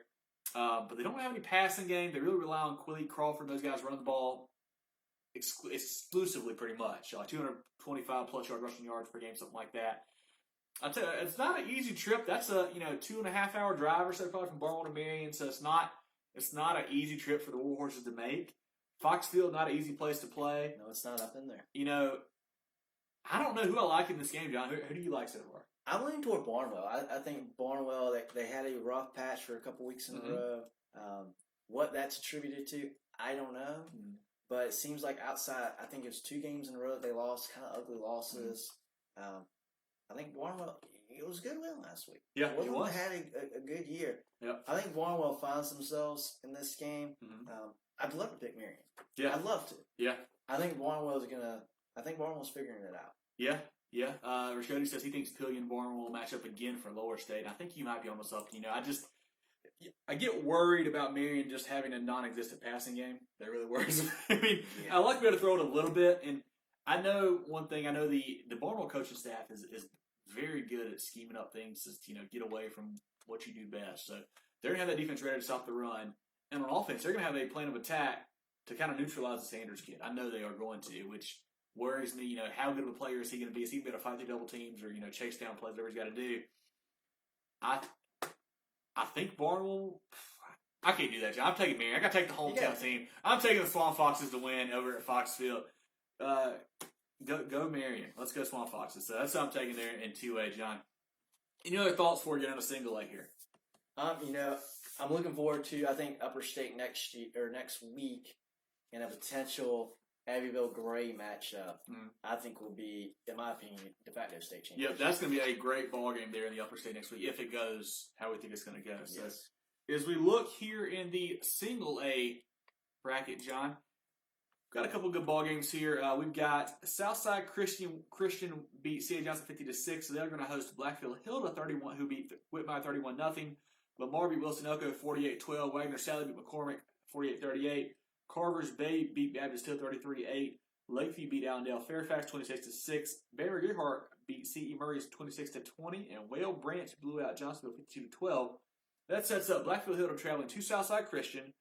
But they don't have any passing game. They really rely on Quilly, Crawford. Those guys run the ball exclusively pretty much. 225-plus yard rushing yards per game, something like that. I'll tell you, it's not an easy trip. That's a 2.5-hour drive or so probably from Barnwell to Marion. So it's not an easy trip for the Warhorses to make. Foxfield, not an easy place to play. No, it's not up in there. I don't know who I like in this game, John. Who do you like so far? I'm leaning toward Barnwell. I think Barnwell, they had a rough patch for a couple weeks in a row. What that's attributed to, I don't know. But it seems like outside, I think it was 2 games in a row that they lost, kind of ugly losses. I think Barnwell, it was a good win last week. Yeah, he was. Had a good year. Yep. I think Barnwell finds themselves in this game. I'd love to pick Marion. Yeah. I'd love to. Yeah. I think Barnwell's figuring it out. Yeah. Yeah. Rashodi says he thinks Pelion and Barnwell will match up again for Lower State. I think you might be almost up. I get worried about Marion just having a non-existent passing game. That really worries me. I like to be able to throw it a little bit. And I know one thing. I know the Barnwell coaching staff is very good at scheming up things to get away from what you do best. So they're going to have that defense ready to stop the run. And on offense, they're going to have a plan of attack to kind of neutralize the Sanders kid. I know they are going to, which worries me. How good of a player is he going to be? Is he going to fight through double teams or, chase down plays, whatever he's got to do? I think Barnwell. I can't do that, John. I'm taking Marion. I got to take the hometown team. I'm taking the Swamp Foxes to win over at Foxfield. Go Marion. Let's go Swamp Foxes. So that's what I'm taking there in 2A, John. Any other thoughts before we get on a single A here? I'm looking forward to, I think, Upper State next week in a potential Abbeville Gray matchup. I think will be, in my opinion, de facto state championship. Yep, that's going to be a great ball game there in the Upper State next week if it goes how we think it's going to go. So, yes. As we look here in the single A bracket, John, got a couple good ball games here. We've got Southside Christian beat C.A. Johnson 50-6. So they're going to host Blackfield Hilda 31, who beat Whitmire 31-0. Lamar beat Wilson Elko 48-12. Wagner Sally beat McCormick 48-38. Carver's Bay beat Baptist Hill 33-8. Lakeview beat Allendale Fairfax 26-6. Barry Gearhart beat C.E. Murray's 26-20. And Whale Branch blew out Johnsonville 52-12. That sets up Blackfield Hill traveling to Southside Christian.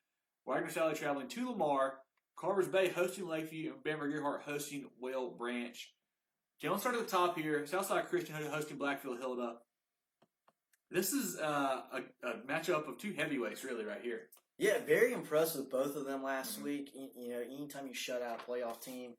Wagner Sally traveling to Lamar. Carver's Bay hosting Lakeview. And Bamber Gearhart hosting Whale Branch. Okay, let's start at the top here. Southside Christian hosting Blackfield Hilda. This is a matchup of 2 heavyweights, really, right here. Yeah, very impressed with both of them last week. Anytime you shut out a playoff team,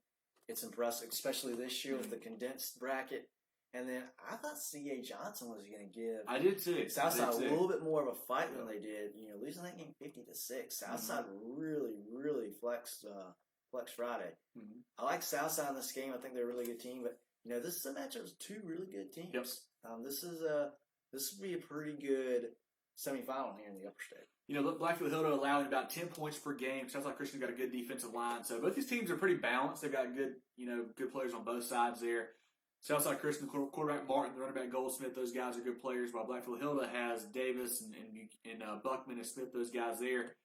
it's impressive, especially this year with the condensed bracket. And then I thought C.A. Johnson was going to give I did too. Southside a little bit more of a fight than they did. Losing that game 50-6. Southside really, really flexed Friday. I like Southside in this game. I think they're a really good team. But, this is a matchup of 2 really good teams. Yep. This would be a pretty good semifinal here in the Upper State. Blackfield Hilda allowing about 10 points per game. Southside Christian's got a good defensive line. So both these teams are pretty balanced. They've got good players on both sides there. Southside Christian, quarterback Martin, the running back Goldsmith, those guys are good players. While Blackfield Hilda has Davis and Buckman and Smith, those guys there.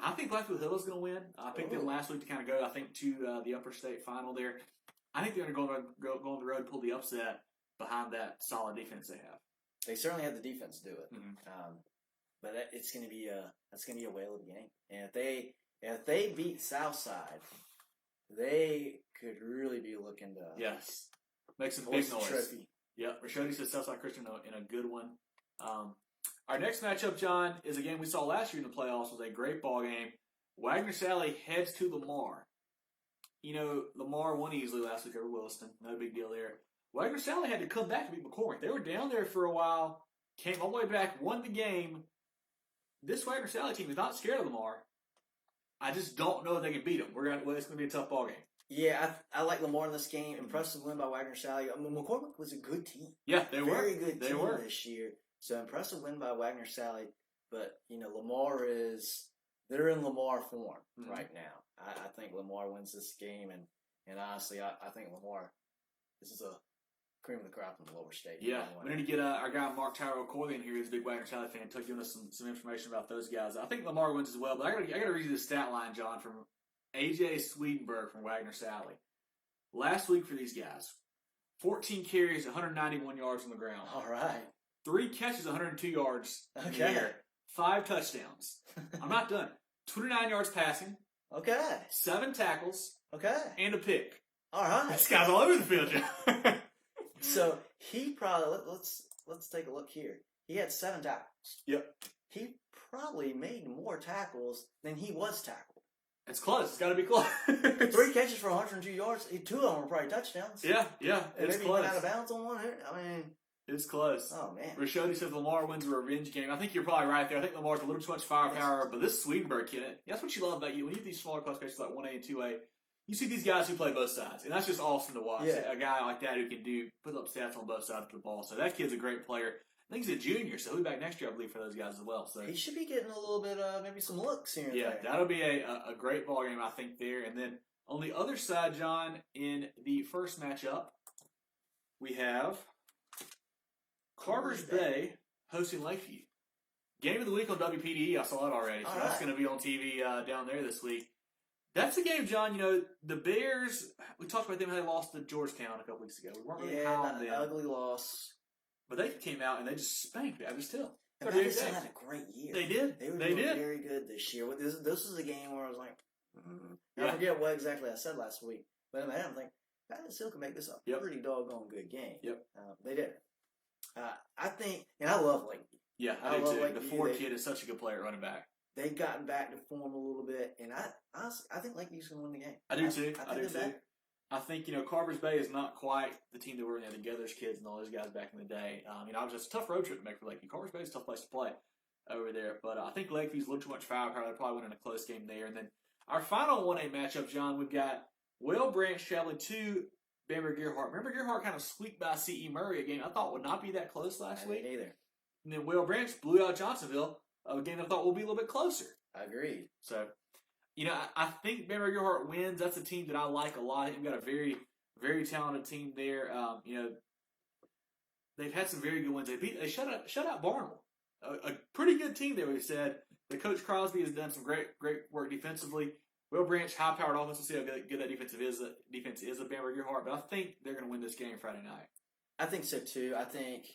I think Blackfield Hilda's going to win. I picked them last week to kind of go, I think, to the Upper State final there. I think they're going to go on the road and pull the upset behind that solid defense they have. They certainly have the defense to do it. But it's going to be a whale of a game. And if they beat Southside, they could really be looking to make some big noise. Trophy. Yep, Rashodi says Southside Christian in a good one. Our next matchup, John, is a game we saw last year in the playoffs. It was a great ball game. Wagner Sally heads to Lamar. Lamar won easily last week over Williston. No big deal there. Wagner Sally had to come back to beat McCormick. They were down there for a while, came all the way back, won the game. This Wagner Sally team is not scared of Lamar. I just don't know if they can beat them. It's going to be a tough ball game. Yeah, I like Lamar in this game. Impressive win by Wagner Sally. McCormick was a good team. Yeah, they were. Very good team were this year. So impressive win by Wagner Sally, but Lamar they're in Lamar form right now. I think Lamar wins this game, and honestly, I think Lamar, this is a cream of the crop in the lower state. Yeah, we need to get our guy Mark Tyrell Corley in here. He's a big Wagner Sally fan. Took giving us some information about those guys. I think Lamar wins as well, but I gotta read you the stat line, John, from AJ Swedenberg from Wagner Sally. Last week for these guys, 14 carries, 191 yards on the ground. All right. 3 catches, 102 yards. Okay. 5 touchdowns. I'm not done. 29 yards passing. Okay. 7 tackles. Okay. And a pick. All right. This guy's all over the field, John. So he probably let's take a look here. He had 7 tackles. Yep. He probably made more tackles than he was tackled. It's close. It's got to be close. 3 catches for 102 yards. 2 of them were probably touchdowns. Yeah. And It's maybe close. he went out of bounds on one. I mean, it's close. Oh man. Rashodi says Lamar wins a revenge game. I think you're probably right there. I think Lamar's a little too much firepower, but this Swedenberg kid, that's what you love about you. When you get these smaller classifications like 1A and 2A, you see these guys who play both sides, and that's just awesome to watch. Yeah. A guy like that who can put up stats on both sides of the ball. So that kid's a great player. I think he's a junior, so he'll be back next year, I believe, for those guys as well. So he should be getting a little bit, maybe some looks here and yeah, there. that'll be a great ball game, I think, there. And then on the other side, John, in the first matchup, we have Carver's Bay hosting Lakeview. Game of the week on WPDE. I saw it already. So that's going to be on TV down there this week. That's a game, John. The Bears, we talked about them how they lost to Georgetown a couple weeks ago. We weren't really high on them. Ugly loss. But they came out and they just spanked Baptist Hill. And Baptist Hill had a great year. They did. They were doing very good this year. This is a game where I was like, I forget what exactly I said last week. But in my head, I'm thinking, Baptist Hill can make this a pretty doggone good game. Yep. They did. I think, and I love Lakeview. Yeah, I do too. The Ford kid is such a good player at running back. They've gotten back to form a little bit, and I think Lakeview's going to win the game. I do too. I do too. Better. I think, Carver's Bay is not quite the team that were in the Gathers kids and all those guys back in the day. It was just a tough road trip to make for Lakeview. Carver's Bay is a tough place to play over there. But I think Lakeview's a little too much firepower. They're probably winning a close game there. And then our final 1A matchup, John, we've got Whale Branch traveling to Bamberg-Gerhardt. Remember, Gerhardt kind of squeaked by C.E. Murray, a game I thought would not be that close last week. Either. And then Whale Branch blew out Johnsonville, a game I thought will be a little bit closer. I agree. So, I think Bamberg-Gerhardt wins. That's a team that I like a lot. We've got a very, very talented team there. They've had some very good wins. They shut out Barnwell, a pretty good team there. We said the coach Crosby has done some great work defensively. Will Branch, high-powered offense. We'll see how good that defense is at Bamberg-Gerhardt. But I think they're going to win this game Friday night. I think so too. I think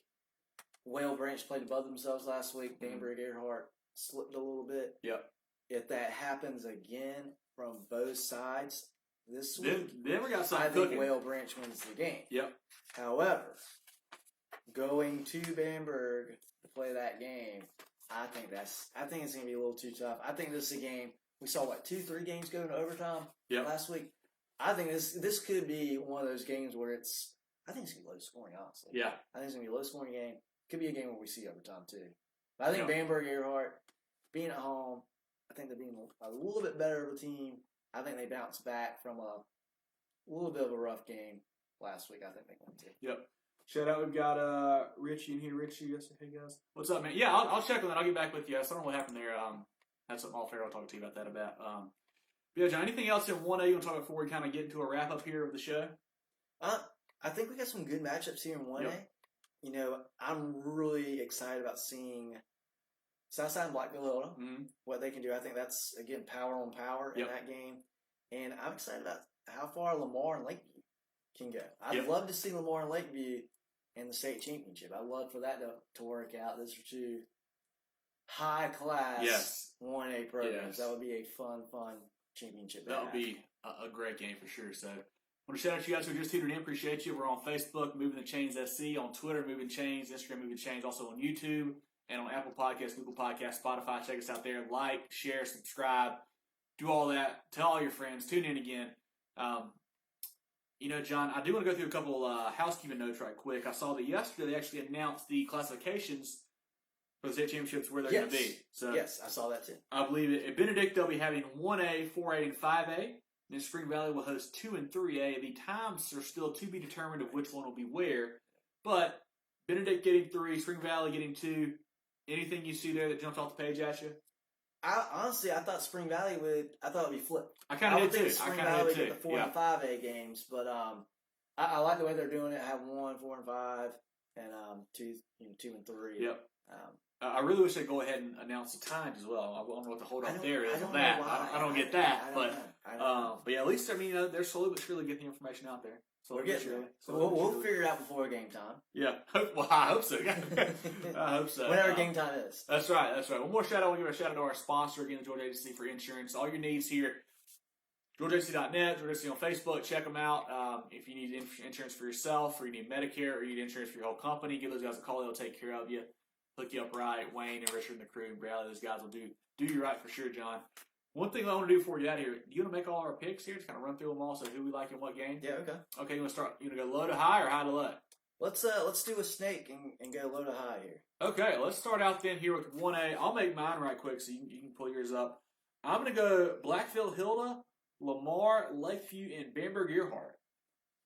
Whale Branch played above themselves last week. Bamberg-Gerhardt slipped a little bit. Yep. If that happens again from both sides this week, then we got I think Whale Branch wins the game. Yep. However, going to Bamberg to play that game, I think it's going to be a little too tough. I think this is a game. We saw 2-3 games go into overtime last week. I think this could be one of those games where I think it's going to be low scoring, honestly. Yeah. I think it's going to be a low scoring game. Could be a game where we see overtime too. But I think Bamberg-Gerhardt, being at home, I think they're being a little bit better of a team. I think they bounced back from a little bit of a rough game last week. I think they won too. Yep. Shout out, we've got Richie in here. Richie, hey guys. What's up, man? Yeah, I'll check on that. I'll get back with you. I don't know what happened there. Had something all fair. I'll talk to you about that yeah, John, anything else in 1A you want to talk about before we kind of get into a wrap-up here of the show? I think we got some good matchups here in 1A. Yep. I'm really excited about seeing Southside and Blackville, what they can do. I think that's, again, power on power in that game. And I'm excited about how far Lamar and Lakeview can go. I'd love to see Lamar and Lakeview in the state championship. I'd love for that to work out. Those are two high-class 1A programs. That would be a fun championship. That would be a great game for sure. So, I want to shout out to you guys who just tuned in. Appreciate you. We're on Facebook, Movin the Chains SC, on Twitter, Movin Chains, Instagram, Movin Chains, also on YouTube, and on Apple Podcasts, Google Podcasts, Spotify. Check us out there. Like, share, subscribe, do all that. Tell all your friends. Tune in again. John, I do want to go through a couple housekeeping notes right quick. I saw that yesterday they actually announced the classifications for the state championships where they're going to be. So yes, I saw that too. I believe it. At Benedict, they'll be having 1A, 4A, and 5A. Then Spring Valley will host 2 and 3A. The times are still to be determined of which one will be where, but Benedict getting 3, Spring Valley getting 2. Anything you see there that jumped off the page at you? Honestly, I thought Spring Valley I thought it'd be flipped. I kind of did too. Spring Valley would get the 4 and 5A games, but I like the way they're doing it. I have 1, 4, and 5, and 2, 2 and 3. Yep. I really wish they'd go ahead and announce the times as well. I don't know what the hold up there is on that. I don't get that, but yeah, at least they're slowly but surely getting the information out there. We're getting it. We'll figure it out before game time. Yeah. Well, I hope so. I hope so. Whenever game time is. That's right. One more shout out. We'll give a shout out to our sponsor again, the Georgia Agency for Insurance. All your needs here. GeorgiaAgency.net, Georgia Agency on Facebook. Check them out. If you need insurance for yourself, or you need Medicare, or you need insurance for your whole company, give those guys a call. They'll take care of you. Hook you up right. Wayne and Richard and the crew and Bradley, those guys will do you right for sure, John. One thing I want to do before we get out of here, do you want to make all our picks here? Just kind of run through them all, so who we like in what game? Yeah, okay. Okay, you want to start? You want to go low to high or high to low? Let's do a snake and go low to high here. Okay, let's start out then here with 1A. I'll make mine right quick so you can pull yours up. I'm going to go Blackfield, Hilda, Lamar, Lakeview, and Bamberg, Earhart.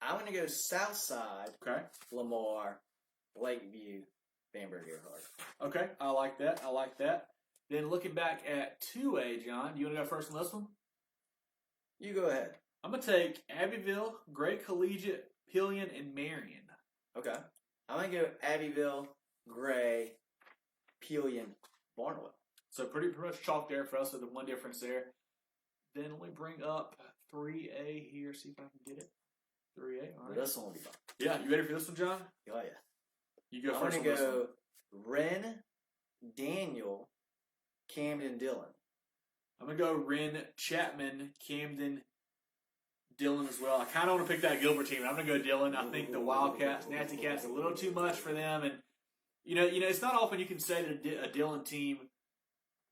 I'm going to go Southside, okay, Lamar, Lakeview, Bamberg, Earhart. Okay, I like that. Then looking back at 2A, John, you want to go first on this one? You go ahead. I'm going to take Abbeville, Gray Collegiate, Pillion, and Marion. Okay. I'm going to go Abbeville, Gray, Pillion, Barnwell. So pretty much chalk there for us, so the one difference there. Then let me bring up 3A here, see if I can get it. 3A, all right. This one will be fun. Yeah, you ready for this one, John? Oh, yeah. You go I'm first on this one. I'm going to go Wren, Daniel, Camden, Dillon. I'm going to go Wren, Chapman, Camden, Dillon as well. I kind of want to pick that Gilbert team. I'm going to go Dillon. I think the Wildcats, Nasty Cats, a little too much for them. And, you know, it's not often you can say that a Dillon team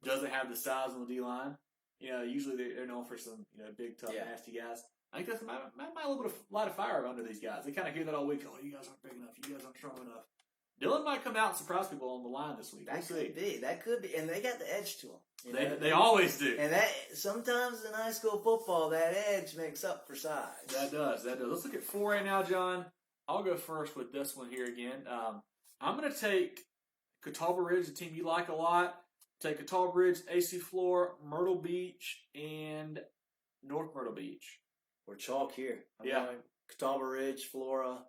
doesn't have the size on the D-line. You know, usually they're known for some, big, tough, nasty guys. I think that's might a little bit of light of fire under these guys. They kind of hear that all week. Oh, you guys aren't big enough. You guys aren't strong enough. Dillon might come out and surprise people on the line this week. That could be, and they got the edge to them. They always do. And that sometimes in high school football, that edge makes up for size. That does. Let's look at 4A now, John. I'll go first with this one here again. I'm going to take Catawba Ridge, the team you like a lot. Take Catawba Ridge, AC Floor, Myrtle Beach, and North Myrtle Beach. We're chalk here. I'm going Catawba Ridge, Flora,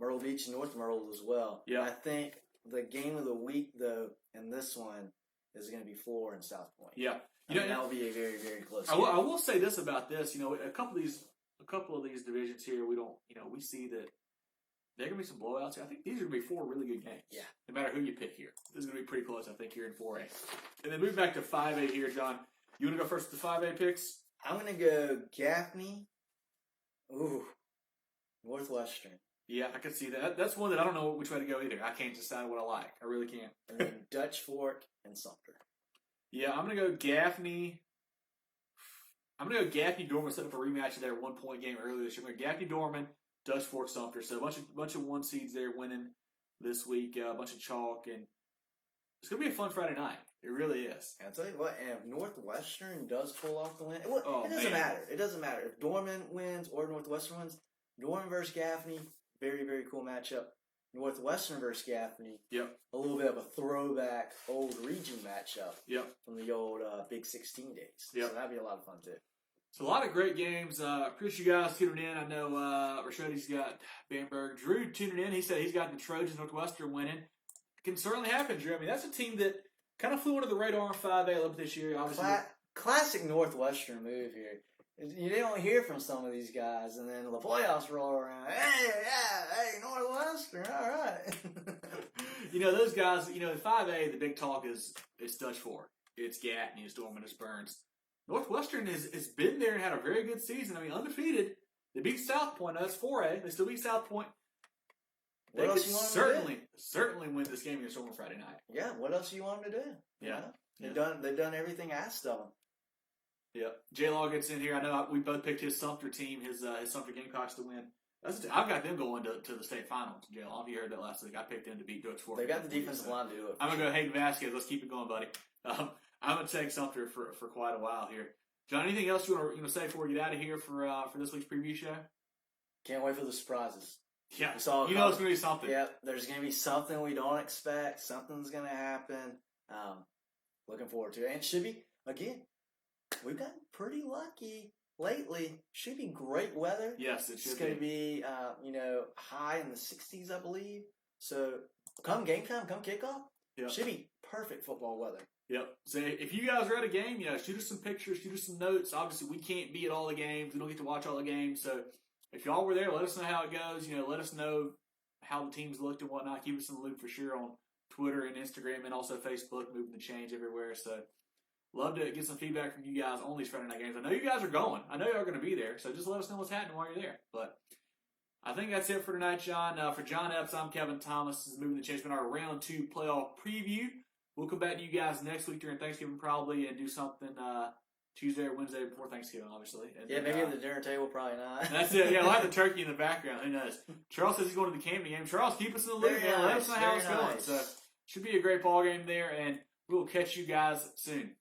Myrtle Beach, and North Myrtle as well. Yeah. I think the game of the week, though, in this one is going to be Flora and South Point. Yeah. That will be a very, very close game. I will say this about this. A couple of these divisions here, we see that there are going to be some blowouts here. I think these are going to be 4 really good games. Yeah. No matter who you pick here. This is going to be pretty close, I think, here in 4A. And then move back to 5A here, John. You want to go first with the 5A picks? I'm going to go Gaffney. Ooh. Northwestern. Yeah, I can see that. That's one that I don't know which way to go either. I can't decide what I like. I really can't. And then Dutch Fork and Sumter. Yeah, I'm going to go Gaffney. I'm going to go Gaffney-Dorman, set up a rematch of their 1-point game earlier this year. I'm going to go Gaffney-Dorman, Dutch Fork, Sumter. So a bunch of 1 seeds there winning this week. A bunch of chalk. And it's going to be a fun Friday night. It really is. And I'll tell you what, and if Northwestern does pull off the win, it doesn't matter. It doesn't matter. If Dorman wins or Northwestern wins, Dorman versus Gaffney, very, very cool matchup. Northwestern versus Gaffney, a little bit of a throwback old region matchup from the old Big 16 days. So that'd be a lot of fun, too. So a lot of great games. Appreciate you guys tuning in. I know Rashody's got Bamberg. Drew tuning in. He said he's got the Trojans, Northwestern winning. It can certainly happen, Drew. I mean, that's a team that kind of flew under the radar in 5A a little bit this year. Obviously, classic Northwestern move here. You don't hear from some of these guys, and then the playoffs roll around. Hey, Northwestern, all right. Those guys, in 5A, the big talk is Dutch Fork. It's Gaffney, it's Dorman, it's Burns. Northwestern has been there and had a very good season. I mean, undefeated. They beat South Point. Now, that's 4A. They still beat South Point. They could certainly win this game against Dorman Friday night. Yeah, what else do you want them to do? Yeah. They've done everything asked of them. Yeah. J-Law gets in here. I know we both picked his Sumter team, his Sumter Gamecocks to win. I've got them going to the state finals, J-Law. You heard that last week. I picked them to beat Dutch Fork. They got the defensive line to do it. I'm going to go Hayden Vasquez. Let's keep it going, buddy. I'm going to take Sumter for quite a while here. John, anything else you want to say before we get out of here for this week's preview show? Can't wait for the surprises. Yeah, We saw it's going to be something. Yep, there's going to be something we don't expect. Something's going to happen. Looking forward to it. And it should be, again, we've gotten pretty lucky lately. Should be great weather. Yes, it should It's going to be, high in the 60s, I believe. So come game time, come kickoff, should be perfect football weather. Yep. So if you guys are at a game, shoot us some pictures, shoot us some notes. Obviously, we can't be at all the games. We don't get to watch all the games. So if y'all were there, let us know how it goes. Let us know how the teams looked and whatnot. Keep us in the loop for sure on Twitter and Instagram and also Facebook, Moving the Chains everywhere. So love to get some feedback from you guys on these Friday night games. I know you guys are going. I know y'all are going to be there. So just let us know what's happening while you're there. But I think that's it for tonight, John. For John Epps, I'm Kevin Thomas. This is Moving the Chains. It's been our round 2 playoff preview. We'll come back to you guys next week during Thanksgiving probably and do something Tuesday or Wednesday before Thanksgiving, obviously. And then, maybe at the dinner table, probably not. That's it. Yeah, we'll have the turkey in the background. Who knows? Charles says he's going to the Camden game. Charles, keep us in the loop, man. Let us know how it's going. So should be a great ball game there, and we'll catch you guys soon.